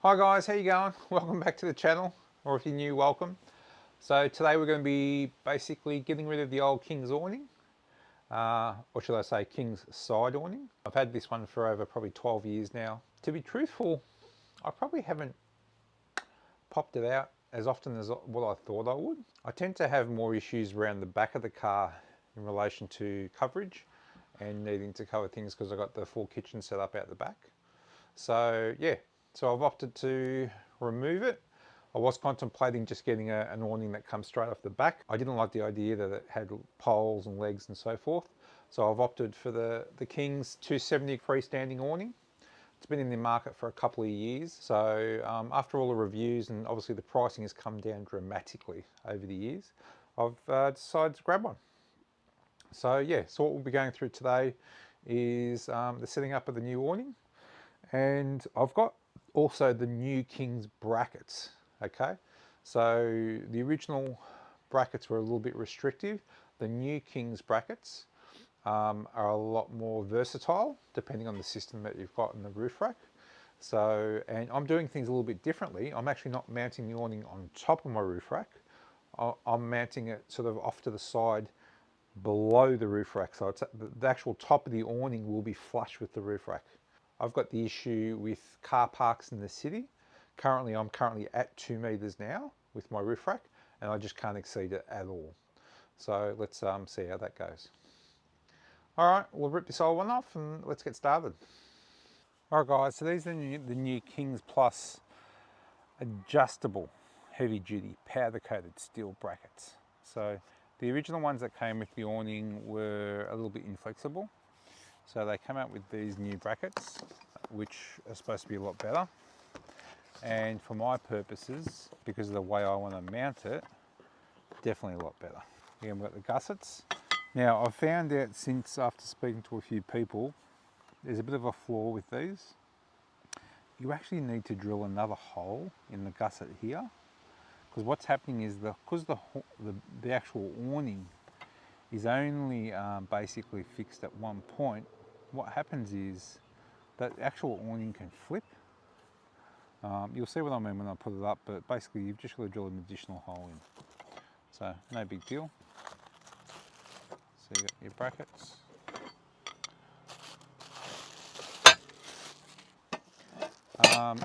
Hi guys, how you going? Welcome back to the channel, or if you're new, welcome. So today we're going to be basically getting rid of the old King's awning, or should I say King's side awning. I've had this one for over probably 12 years now. To be truthful, I probably haven't popped it out as often as what I thought I would. I tend to have more issues around the back of the car in relation to coverage and needing to cover things because I've got the full kitchen set up out the back. So yeah, so I've opted to remove it. I was contemplating just getting an awning that comes straight off the back. I didn't like the idea that it had poles and legs and so forth. So I've opted for the King's 270 freestanding awning. It's been in the market for a couple of years. So after all the reviews, and obviously the pricing has come down dramatically over the years, I've decided to grab one. So yeah, so what we'll be going through today is the setting up of the new awning. And I've got also the new King's brackets, okay? So the original brackets were a little bit restrictive. The new King's brackets are a lot more versatile depending on the system that you've got in the roof rack. So, and I'm doing things a little bit differently. I'm actually not mounting the awning on top of my roof rack. I'm mounting it sort of off to the side below the roof rack. So it's the actual top of the awning will be flush with the roof rack. I've got the issue with car parks in the city. I'm currently at 2 meters now with my roof rack, and I just can't exceed it at all. So let's see how that goes. All right, we'll rip this old one off and let's get started. All right guys, so these are the new Kings Plus adjustable heavy duty powder coated steel brackets. So the original ones that came with the awning were a little bit inflexible. So they come out with these new brackets, which are supposed to be a lot better. And for my purposes, because of the way I want to mount it, definitely a lot better. Again, we've got the gussets. Now, I've found out since, after speaking to a few people, there's a bit of a flaw with these. You actually need to drill another hole in the gusset here, because what's happening is because the actual awning is only basically fixed at one point, what happens is that actual awning can flip. You'll see what I mean when I put it up, but basically you've just got to drill an additional hole in. So no big deal. So you've got your brackets.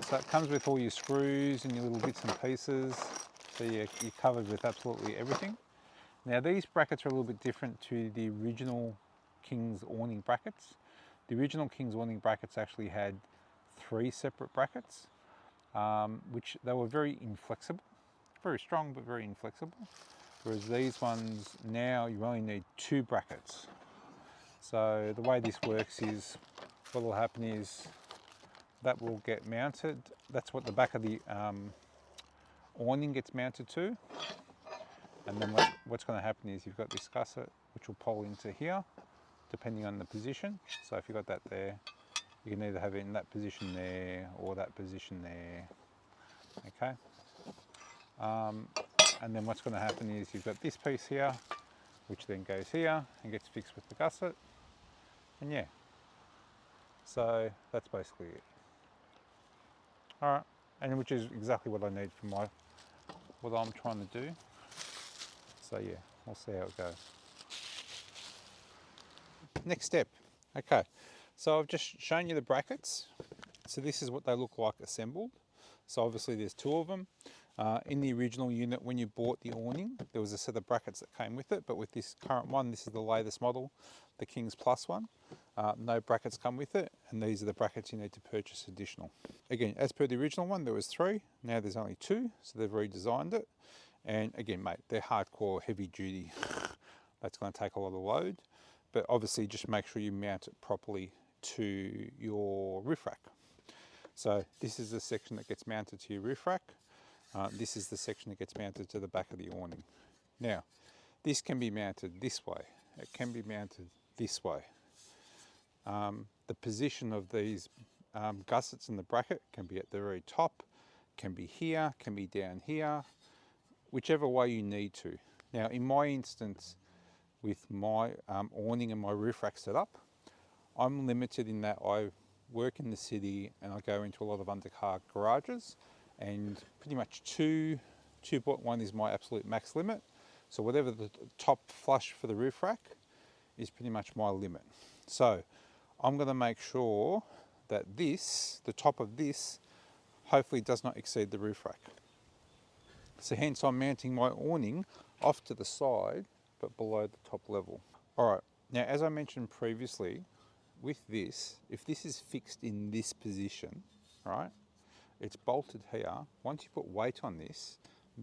So it comes with all your screws and your little bits and pieces. So you're covered with absolutely everything. Now these brackets are a little bit different to the original King's awning brackets. The original King's awning brackets actually had 3 separate brackets, which they were very inflexible, very strong but very inflexible. Whereas these ones now you only need 2 brackets. So the way this works is, what will happen is that will get mounted. That's what the back of the awning gets mounted to. And then what's going to happen is you've got this gusset which will pull into here depending on the position. So if you've got that there, you can either have it in that position there or that position there. Okay. And then what's going to happen is you've got this piece here which then goes here and gets fixed with the gusset. And yeah, so that's basically it. All right, and which is exactly what I need for what I'm trying to do. So yeah, we'll see how it goes. Next step. Okay, so I've just shown you the brackets. So this is what they look like assembled. So obviously there's 2 of them. In the original unit, when you bought the awning, there was a set of brackets that came with it, but with this current one, this is the latest model, the King's Plus one. No brackets come with it, and these are the brackets you need to purchase additional. Again, as per the original one, there was 3, now there's only 2, so they've redesigned it. And again, mate, they're hardcore heavy duty. That's going to take a lot of load, but obviously just make sure you mount it properly to your roof rack. So this is the section that gets mounted to your roof rack. This is the section that gets mounted to the back of the awning. Now, this can be mounted this way. It can be mounted this way. The position of these gussets in the bracket can be at the very top, can be here, can be down here, whichever way you need to. Now, in my instance, with my awning and my roof rack set up, I'm limited in that I work in the city and I go into a lot of undercar garages, and pretty much 2.1 is my absolute max limit. So whatever the top flush for the roof rack is pretty much my limit. So I'm going to make sure that this, the top of this, hopefully does not exceed the roof rack. So hence I'm mounting my awning off to the side, but below the top level. All right, now as I mentioned previously, with this, if this is fixed in this position, right, it's bolted here. Once you put weight on this,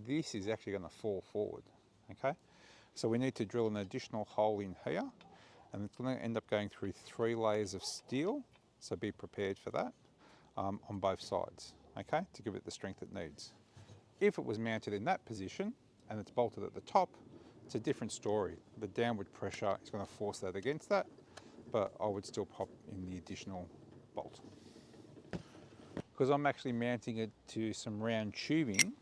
this is actually going to fall forward, okay? So we need to drill an additional hole in here, and it's going to end up going through 3 layers of steel, so be prepared for that on both sides, okay, to give it the strength it needs. If it was mounted in that position and it's bolted at the top, it's a different story. The downward pressure is going to force that against that, but I would still pop in the additional bolt. Because I'm actually mounting it to some round tubing,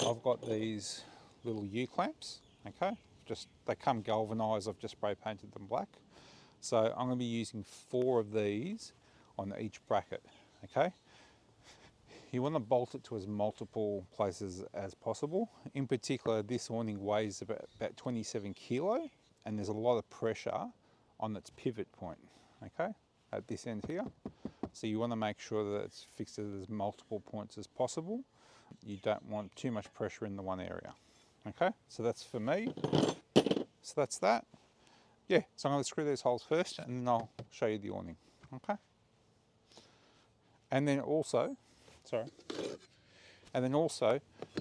I've got these little U-clamps, okay? They come galvanized, I've just spray painted them black. So I'm going to be using 4 of these on each bracket, okay? You want to bolt it to as multiple places as possible. In particular, this awning weighs about 27 kilo, and there's a lot of pressure on its pivot point, okay, at this end here. So you want to make sure that it's fixed at as multiple points as possible. You don't want too much pressure in the one area, okay? So that's for me. So that's that. Yeah, so I'm going to screw these holes first, and then I'll show you the awning, okay? And then also,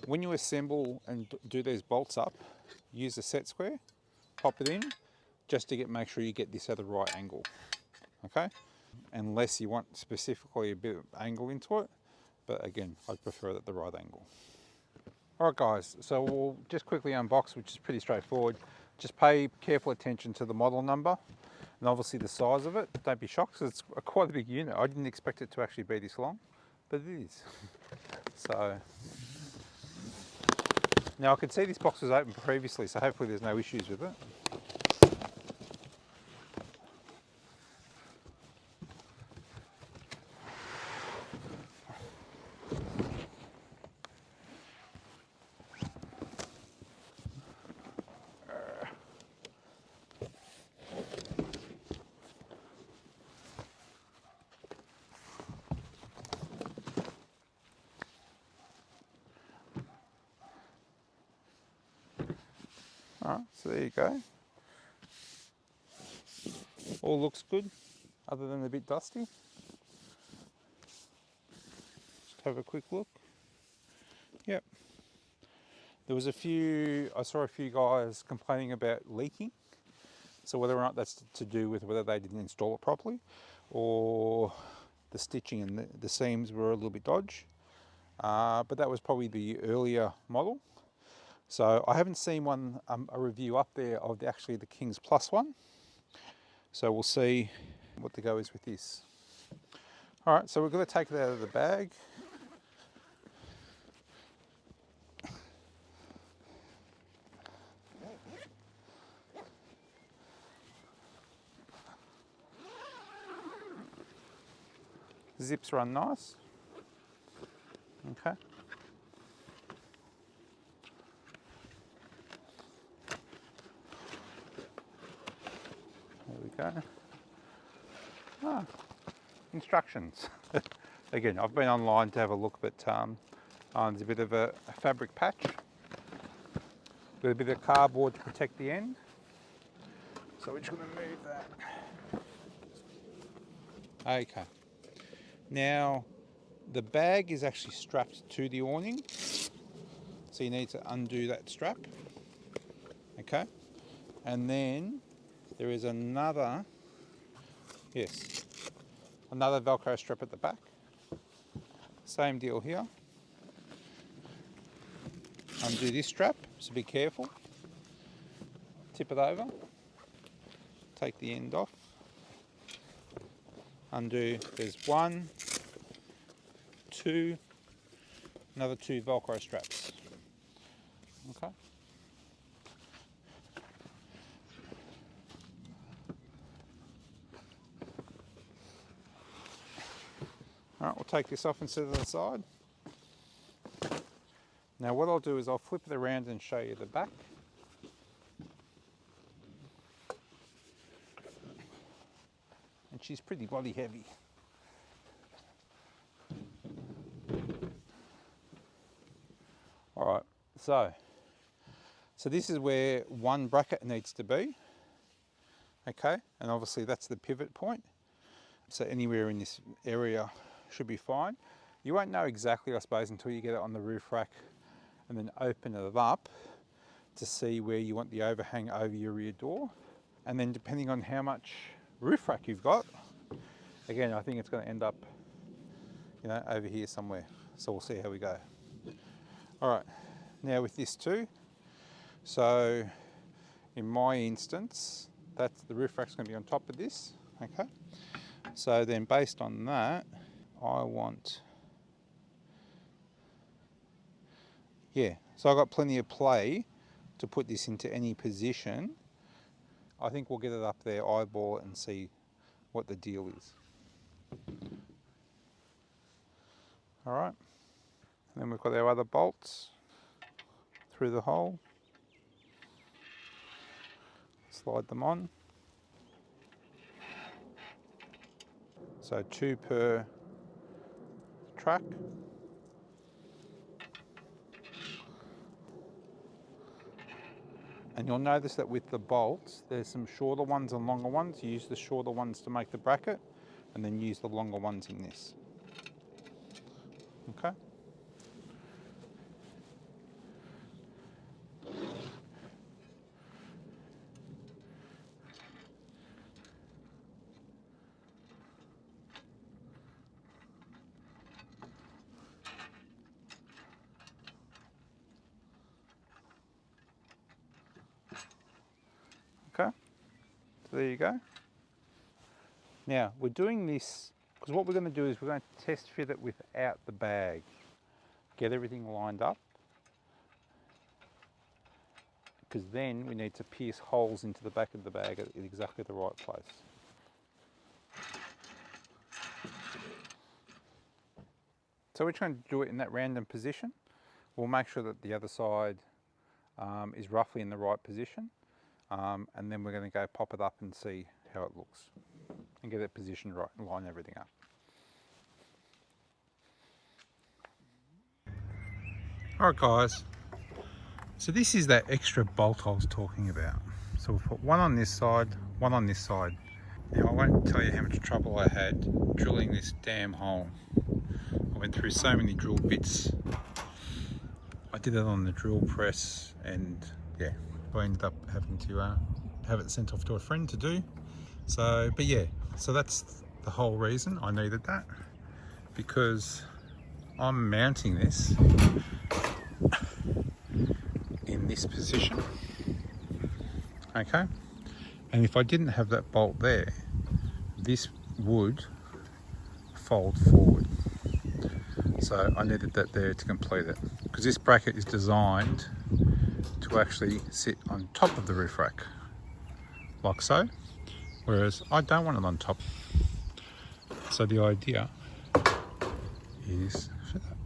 when you assemble and do these bolts up, use a set square, pop it in, just to make sure you get this at the right angle, okay? Unless you want specifically a bit of angle into it, but again, I prefer it at the right angle. All right guys, so we'll just quickly unbox, which is pretty straightforward. Just pay careful attention to the model number and obviously the size of it. Don't be shocked, because it's quite a big unit. I didn't expect it to actually be this long, but it is. So, now I could see this box was open previously, so hopefully there's no issues with it. Alright, so there you go. All looks good, other than a bit dusty. Just have a quick look. Yep. There was I saw a few guys complaining about leaking. So whether or not that's to do with whether they didn't install it properly, or the stitching and the seams were a little bit dodgy. But that was probably the earlier model. So I haven't seen a review up there of actually the Kings Plus one. So we'll see what the go is with this. All right, so we're going to take it out of the bag. Zips run nice. Okay. There we go. Instructions. Again, I've been online to have a look, but there's a bit of a fabric patch with a bit of cardboard to protect the end. So we're just going to move that. Okay. Now, the bag is actually strapped to the awning, so you need to undo that strap. Okay. And then there is another Velcro strap at the back. Same deal here. Undo this strap, so be careful. Tip it over. Take the end off. Undo. There's 1, 2, another 2 Velcro straps. Okay. All right, we'll take this off and set it aside. Now what I'll do is I'll flip it around and show you the back. And she's pretty bloody heavy. All right, so this is where one bracket needs to be, okay? And obviously that's the pivot point. So anywhere in this area should be fine. You won't know exactly, I suppose, until you get it on the roof rack and then open it up to see where you want the overhang over your rear door. And then depending on how much roof rack you've got, again, I think it's going to end up, you know, over here somewhere. So we'll see how we go. All right, now with this too. So in my instance, that's the roof rack's going to be on top of this, okay? So then based on that, I want, yeah, so I've got plenty of play to put this into any position. I think we'll get it up there, eyeball it and see what the deal is. All right, and then we've got our other bolts through the hole. Slide them on. So 2 per track. And you'll notice that with the bolts, there's some shorter ones and longer ones. You use the shorter ones to make the bracket and then use the longer ones in this. Okay. Okay, so there you go. Now we're doing this because what we're going to do is we're going to test fit it without the bag. Get everything lined up, because then we need to pierce holes into the back of the bag at exactly the right place. So we're trying to do it in that random position. We'll make sure that the other side is roughly in the right position. And then we're going to go pop it up and see how it looks and get it positioned right and line everything up. Alright guys, so this is that extra bolt I was talking about. So we'll put one on this side, one on this side. Now I won't tell you how much trouble I had drilling this damn hole. I went through so many drill bits. I did it on the drill press and yeah, I ended up having to have it sent off to a friend to do. So, but yeah, so that's the whole reason I needed that, because I'm mounting this in this position, okay? And if I didn't have that bolt there, this would fold forward. So I needed that there to complete it, because this bracket is designed to actually sit on top of the roof rack, like so, whereas I don't want it on top. So the idea is for that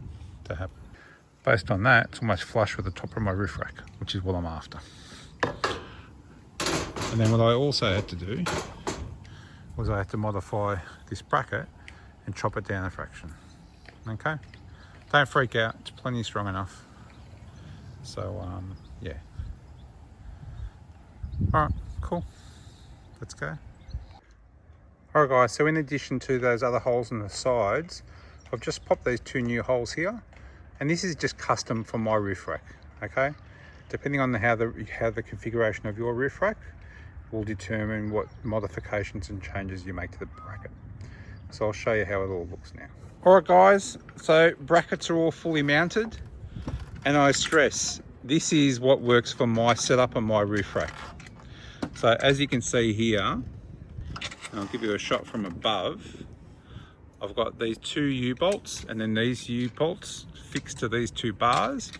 to happen. Based on that, it's almost flush with the top of my roof rack, which is what I'm after. And then what I also had to do was I had to modify this bracket and chop it down a fraction. Okay, don't freak out, it's plenty strong enough. So yeah. All right, cool, let's go. All right guys, so in addition to those other holes on the sides, I've just popped these 2 new holes here, and this is just custom for my roof rack, okay? Depending on how the configuration of your roof rack will determine what modifications and changes you make to the bracket. So I'll show you how it all looks now. All right guys, so brackets are all fully mounted, and I stress, this is what works for my setup and my roof rack. So as you can see here, and I'll give you a shot from above, I've got these 2 U-bolts and then these U-bolts fixed to these 2 bars.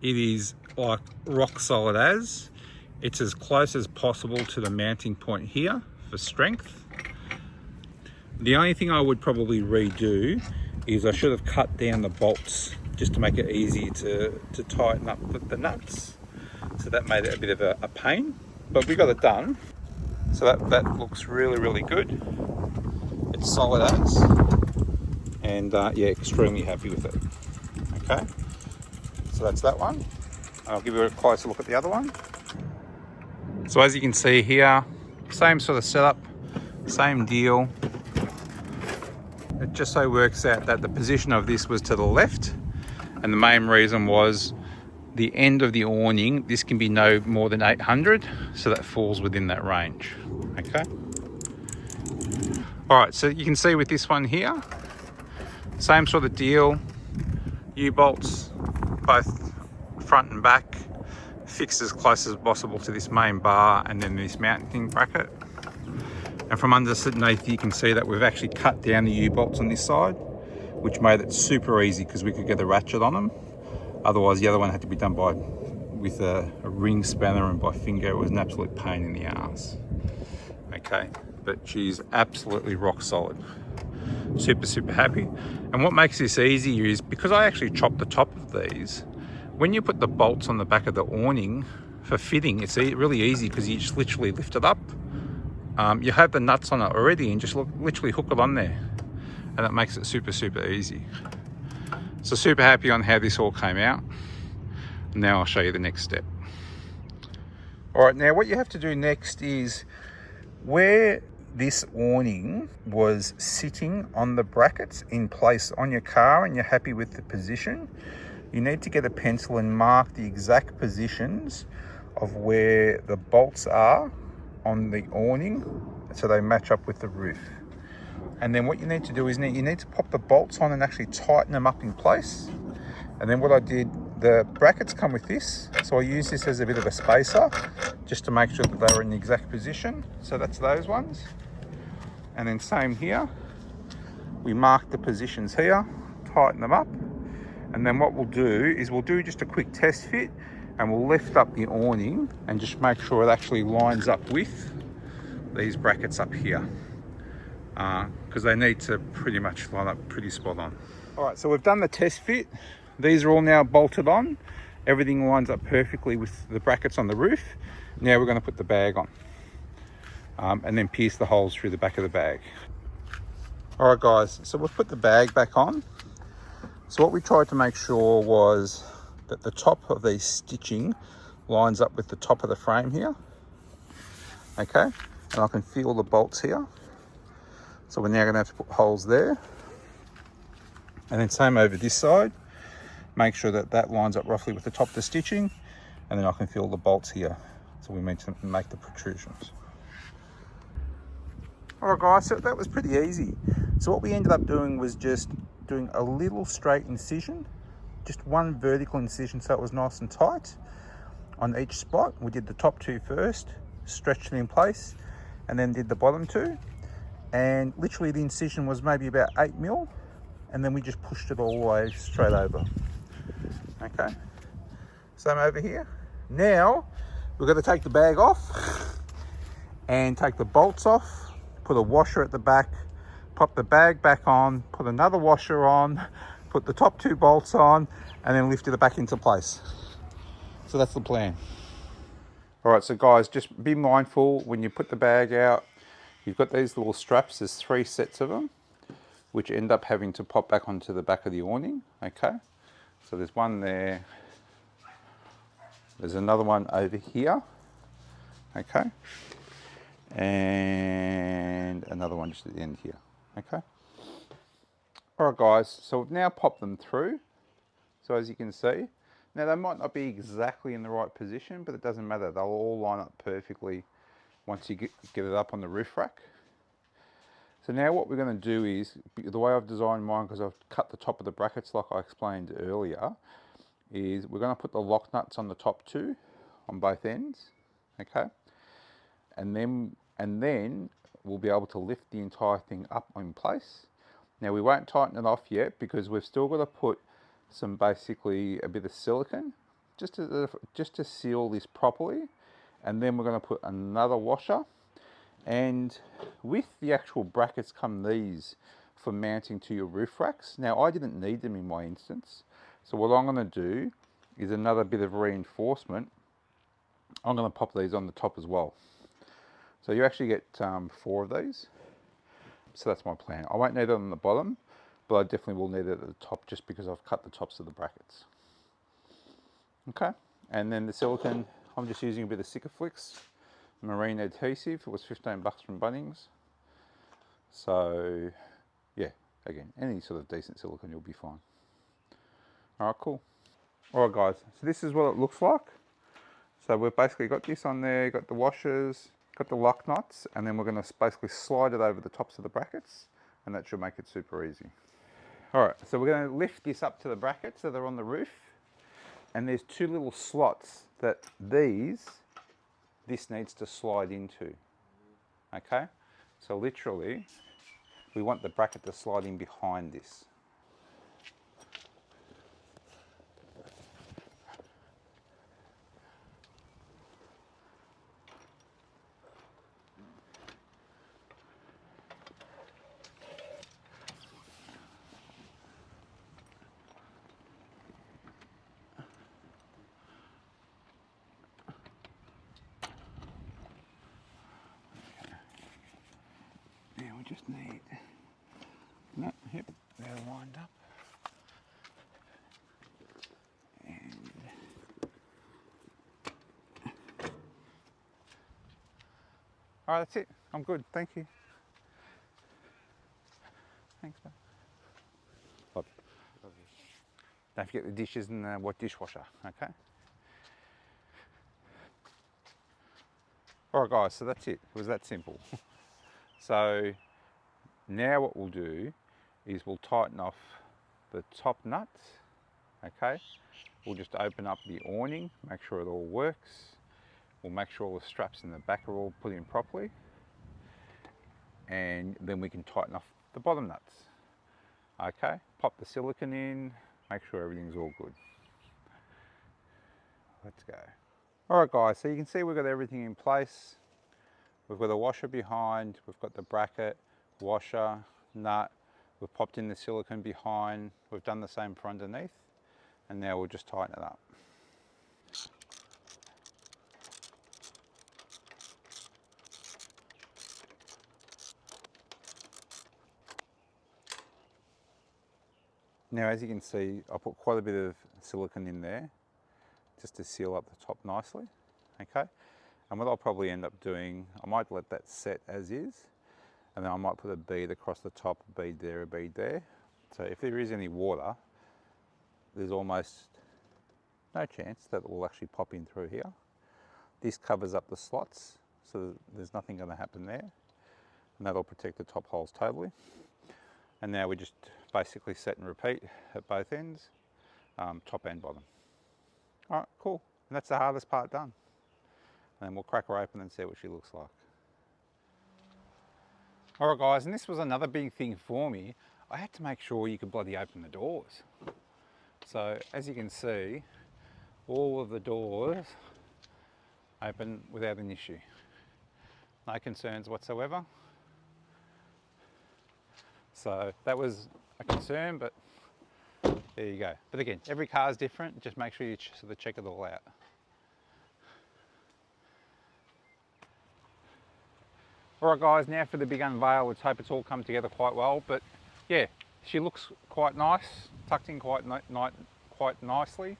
It is like rock solid as. It's as close as possible to the mounting point here for strength. The only thing I would probably redo is I should have cut down the bolts just to make it easy to tighten up the nuts. So that made it a bit of a pain, but we got it done. So that looks really, really good. It's solid as, and yeah, extremely happy with it. Okay, so that's that one. I'll give you a closer look at the other one. So as you can see here, same sort of setup, same deal. It just so works out that the position of this was to the left, and the main reason was the end of the awning, this can be no more than 800, so that falls within that range. Okay. All right, so you can see with this one here, same sort of deal, U-bolts, both front and back, fixed as close as possible to this main bar and then this mounting bracket. And from underneath you can see that we've actually cut down the U-bolts on this side, which made it super easy because we could get the ratchet on them. Otherwise the other one had to be done with a ring spanner and by finger. It was an absolute pain in the ass. Okay, but she's absolutely rock solid. Super happy. And what makes this easier is because I actually chopped the top of these, when you put the bolts on the back of the awning for fitting, it's really easy because you just literally lift it up. You have the nuts on it already and just literally hook it on there, and that makes it super easy. So super happy on how this all came out. Now I'll show you the next step. All right, now what you have to do next is where this awning was sitting on the brackets in place on your car and you're happy with the position, you need to get a pencil and mark the exact positions of where the bolts are on the awning so they match up with the roof. And then what you need to do is you need to pop the bolts on and actually tighten them up in place. And then what I did, the brackets come with this, so I use this as a bit of a spacer just to make sure that they're in the exact position. So that's those ones. And then same here, we mark the positions here, tighten them up. And then what we'll do is we'll do just a quick test fit and we'll lift up the awning and just make sure it actually lines up with these brackets up here. Because they need to pretty much line up pretty spot on. All right, so we've done the test fit. These are all now bolted on. Everything lines up perfectly with the brackets on the roof. Now we're going to put the bag on and then pierce the holes through the back of the bag. All right guys, so we've put the bag back on. So what we tried to make sure was that the top of the stitching lines up with the top of the frame here. Okay, and I can feel the bolts here. So we're now going to have to put holes there. And then same over this side. Make sure that that lines up roughly with the top of the stitching. And then I can feel the bolts here. So we need to make the protrusions. All right guys, so that was pretty easy. So what we ended up doing was just doing a little straight incision, just one vertical incision so it was nice and tight on each spot. We did the top two first, stretched it in place, and then did the bottom two. And literally the incision was maybe about 8 mil, and then we just pushed it all the way straight over. Okay, same over here. Now we're going to take the bag off and take the bolts off, put a washer at the back, pop the bag back on, put another washer on, put the top two bolts on, and then lift it back into place. So that's the plan. All right, so guys, just be mindful when you put the bag out, you've got these little straps, there's 3 sets of them, which end up having to pop back onto the back of the awning, okay? So there's one there, there's another one over here, okay? And another one just at the end here. Okay. All right, guys. So we've now popped them through. So as you can see, now they might not be exactly in the right position, but it doesn't matter. They'll all line up perfectly once you get it up on the roof rack. So now what we're going to do is, the way I've designed mine, because I've cut the top of the brackets like I explained earlier, is we're going to put the lock nuts on the top two, on both ends. Okay. And then we'll be able to lift the entire thing up in place. Now we won't tighten it off yet because we've still got to put some basically a bit of silicone just to seal this properly. And then we're going to put another washer, and with the actual brackets come these for mounting to your roof racks. Now I didn't need them in my instance, so what I'm going to do is another bit of reinforcement. I'm going to pop these on the top as well. So you actually get 4 of these. So that's my plan. I won't need it on the bottom, but I definitely will need it at the top just because I've cut the tops of the brackets. Okay, and then the silicone, I'm just using a bit of Sikaflex marine adhesive. It was 15 bucks from Bunnings. So yeah, again, any sort of decent silicone, you'll be fine. All right, cool. All right guys, so this is what it looks like. So we've basically got this on there, got the washers, got the lock nuts, and then we're going to basically slide it over the tops of the brackets, and that should make it super easy. All right, so we're going to lift this up to the brackets that are on the roof, and there's 2 little slots that this needs to slide into. Okay, so literally we want the bracket to slide in behind this. Now we just need, no, yep, they're lined up. And all right, that's it. I'm good, thank you. Thanks, mate. Love you. Love you. Don't forget the dishes and the wet dishwasher, okay? All right, guys, so that's it. It was that simple. So now what we'll do is we'll tighten off the top nuts, okay? We'll just open up the awning, make sure it all works. We'll make sure all the straps in the back are all put in properly. And then we can tighten off the bottom nuts. Okay, pop the silicone in, make sure everything's all good. Let's go. All right guys, so you can see we've got everything in place. We've got a washer behind, we've got the bracket, washer, nut, we've popped in the silicone behind, we've done the same for underneath, and now we'll just tighten it up. Now as you can see, I put quite a bit of silicone in there just to seal up the top nicely, okay? And what I'll probably end up doing, I might let that set as is, and then I might put a bead across the top, a bead there, a bead there. So if there is any water, there's almost no chance that it will actually pop in through here. This covers up the slots, so there's nothing going to happen there, and that'll protect the top holes totally. And now we just basically set and repeat at both ends, top and bottom. All right, cool. And that's the hardest part done. And then we'll crack her open and see what she looks like. All right guys, and this was another big thing for me. I had to make sure you could bloody open the doors. So as you can see, all of the doors open without an issue. No concerns whatsoever. So that was a concern, but there you go. But again, every car is different. Just make sure you sort of check it all out. All right guys, now for the big unveil. Let's hope it's all come together quite well. But yeah, she looks quite nice, tucked in quite nicely.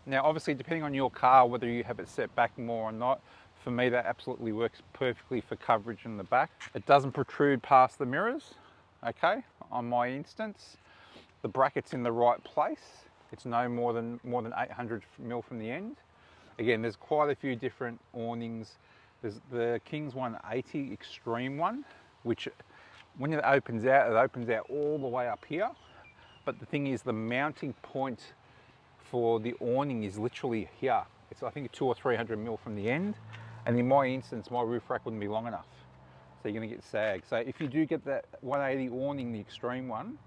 Now obviously depending on your car, whether you have it set back more or not, for me that absolutely works perfectly for coverage in the back. It doesn't protrude past the mirrors, okay, on my instance. The bracket's in the right place. It's no more than 800 mil from the end. Again, there's quite a few different awnings. There's the King's 180 Extreme one, which when it opens out all the way up here. But the thing is, the mounting point for the awning is literally here. It's I think 200 or 300 mil from the end. And in my instance, my roof rack wouldn't be long enough. So you're gonna get sag. So if you do get that 180 awning, the Extreme one,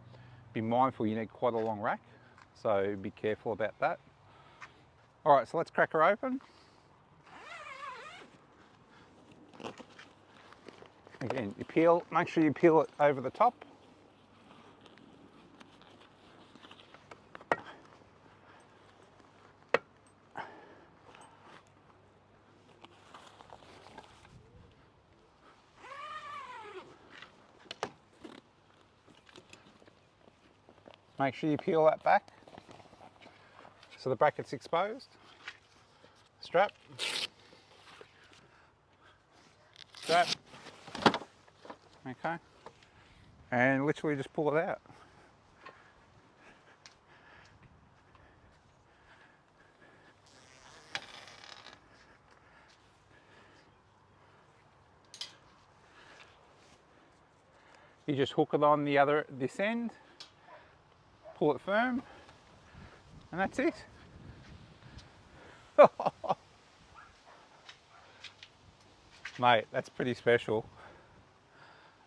be mindful you need quite a long rack. So be careful about that. All right, so let's crack her open. Again, make sure you peel it over the top. Make sure you peel that back so the bracket's exposed. Strap. Strap. Okay. And literally just pull it out. You just hook it on this end, pull it firm, and that's it. Mate, that's pretty special.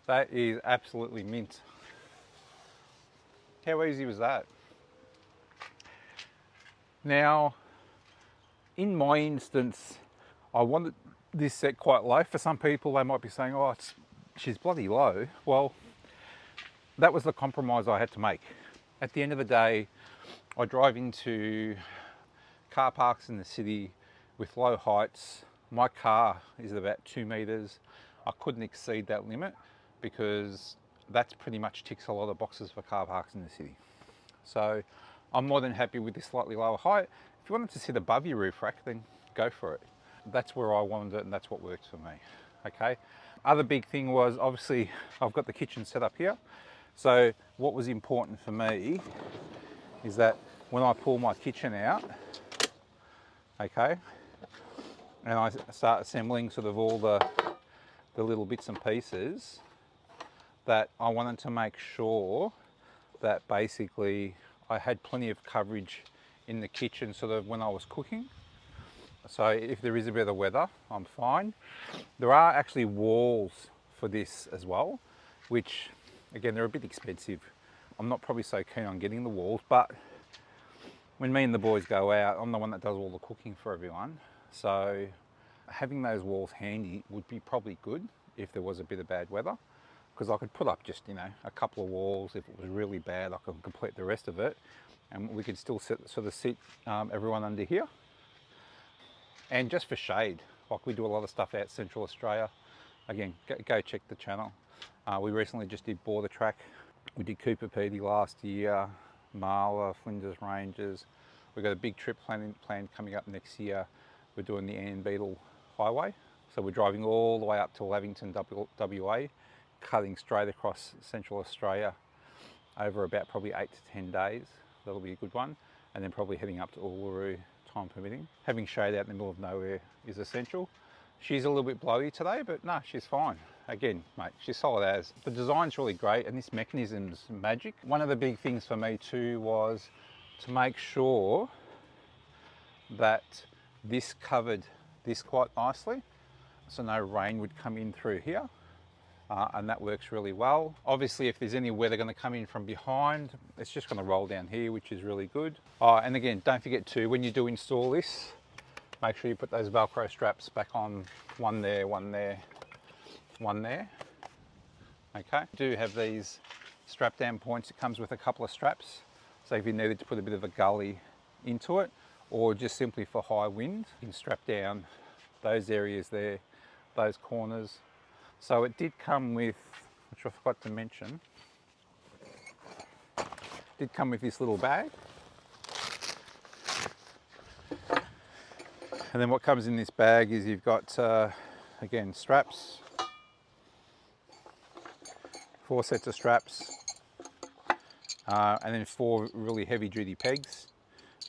That is absolutely mint. How easy was that? Now, in my instance, I wanted this set quite low. For some people, they might be saying, oh, she's bloody low. Well, that was the compromise I had to make. At the end of the day, I drive into car parks in the city with low heights. My car is about 2 meters. I couldn't exceed that limit because that's pretty much ticks a lot of boxes for car parks in the city. So I'm more than happy with this slightly lower height. If you wanted to sit above your roof rack, then go for it. That's where I wanted it and that's what works for me. Okay. Other big thing was obviously I've got the kitchen set up here. So what was important for me is that when I pull my kitchen out, okay, and I start assembling sort of all the little bits and pieces, that I wanted to make sure that basically I had plenty of coverage in the kitchen sort of when I was cooking. So if there is a bit of weather, I'm fine. There are actually walls for this as well, which again, they're a bit expensive. I'm not probably so keen on getting the walls, but when me and the boys go out, I'm the one that does all the cooking for everyone. So having those walls handy would be probably good if there was a bit of bad weather, because I could put up just, you know, a couple of walls. If it was really bad, I could complete the rest of it, and we could still sit everyone under here. And just for shade, like we do a lot of stuff out Central Australia. Again, go check the channel. We recently just did Border Track. We did Cooper Pedy last year, Marla, Flinders Ranges. We've got a big trip planned coming up next year. We're doing the Ann Beadle Highway. So we're driving all the way up to Lavington, WA, cutting straight across Central Australia over about probably 8 to 10 days. That'll be a good one. And then probably heading up to Uluru, time permitting. Having shade out in the middle of nowhere is essential. She's a little bit blowy today, but no, she's fine. Again, mate, she's solid as. The design's really great and this mechanism's magic. One of the big things for me too was to make sure that this covered this quite nicely, so no rain would come in through here. And that works really well. Obviously, if there's any weather going to come in from behind, it's just going to roll down here, which is really good. And again, don't forget to, when you do install this, make sure you put those Velcro straps back on, one there, one there, one there. Okay, do have these strap down points. It comes with a couple of straps. So if you needed to put a bit of a gully into it, or just simply for high wind, you can strap down those areas there, those corners. So it did come with, which I forgot to mention, did come with this little bag. And then what comes in this bag is you've got, again, straps, 4 sets of straps, and then 4 really heavy duty pegs.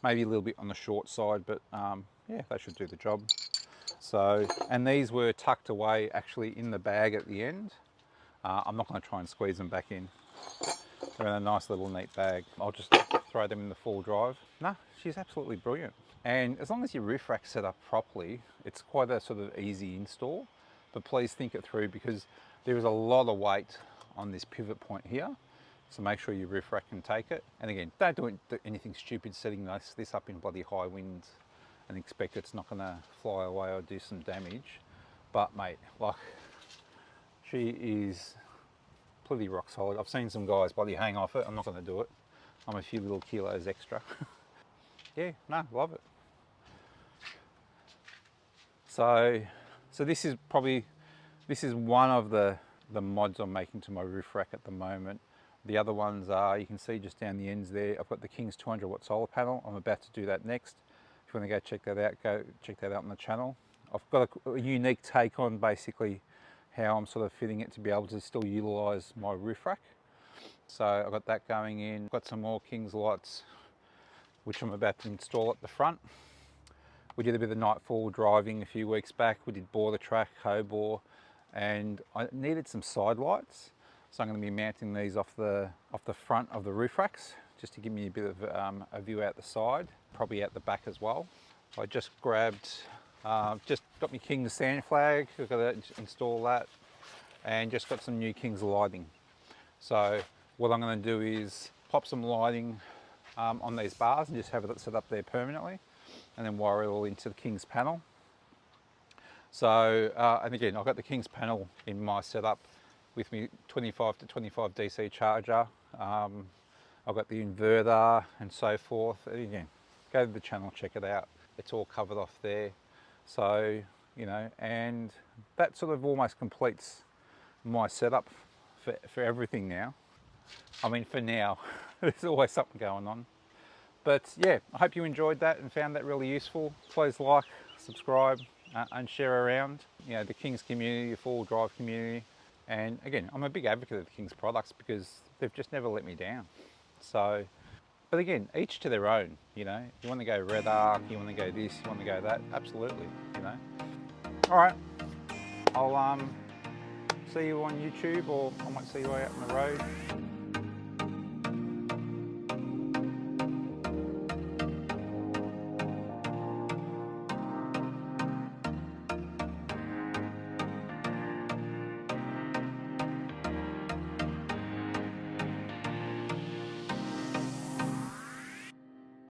Maybe a little bit on the short side, but yeah, that should do the job. So, and these were tucked away actually in the bag at the end. I'm not going to try and squeeze them back in. They're in a nice little neat bag. I'll just throw them in the full drive. No, she's absolutely brilliant. And as long as your roof rack's set up properly, it's quite a sort of easy install. But please think it through, because there is a lot of weight on this pivot point here. So make sure your roof rack can take it. And again, don't do anything stupid setting this up in bloody high winds and expect it's not going to fly away or do some damage. But mate, like, she is pretty rock solid. I've seen some guys bloody hang off it. I'm not going to do it. I'm a few little kilos extra. Yeah, no, love it. So this is probably, this is one of the mods I'm making to my roof rack at the moment. The other ones are, you can see just down the ends there, I've got the King's 200 watt solar panel. I'm about to do that next. If you want to go check that out, go check that out on the channel. I've got a unique take on basically how I'm sort of fitting it to be able to still utilise my roof rack. So I've got that going in. I've got some more King's lights, which I'm about to install at the front. We did a bit of nightfall driving a few weeks back. We did bore the track, co-bore, and I needed some side lights. So I'm going to be mounting these off the front of the roof racks, just to give me a bit of a view out the side, probably out the back as well. I just grabbed, just got my King's sand flag, I've got to install that, and just got some new King's lighting. So what I'm going to do is pop some lighting on these bars and just have it set up there permanently, and then wire it all into the King's panel. So, and again, I've got the King's panel in my setup with me 25 to 25 DC charger. I've got the inverter and so forth. And again, go to the channel, check it out. It's all covered off there. So, you know, and that sort of almost completes my setup for everything now. I mean, for now, there's always something going on. But yeah, I hope you enjoyed that and found that really useful. Please like, subscribe, and share around, you know, the King's community, the four-wheel drive community. And again, I'm a big advocate of the King's products because they've just never let me down. So, but again, each to their own, you know. You want to go Red Arc, you want to go this, you want to go that, absolutely, you know. All right, I'll see you on YouTube, or I might see you out on the road.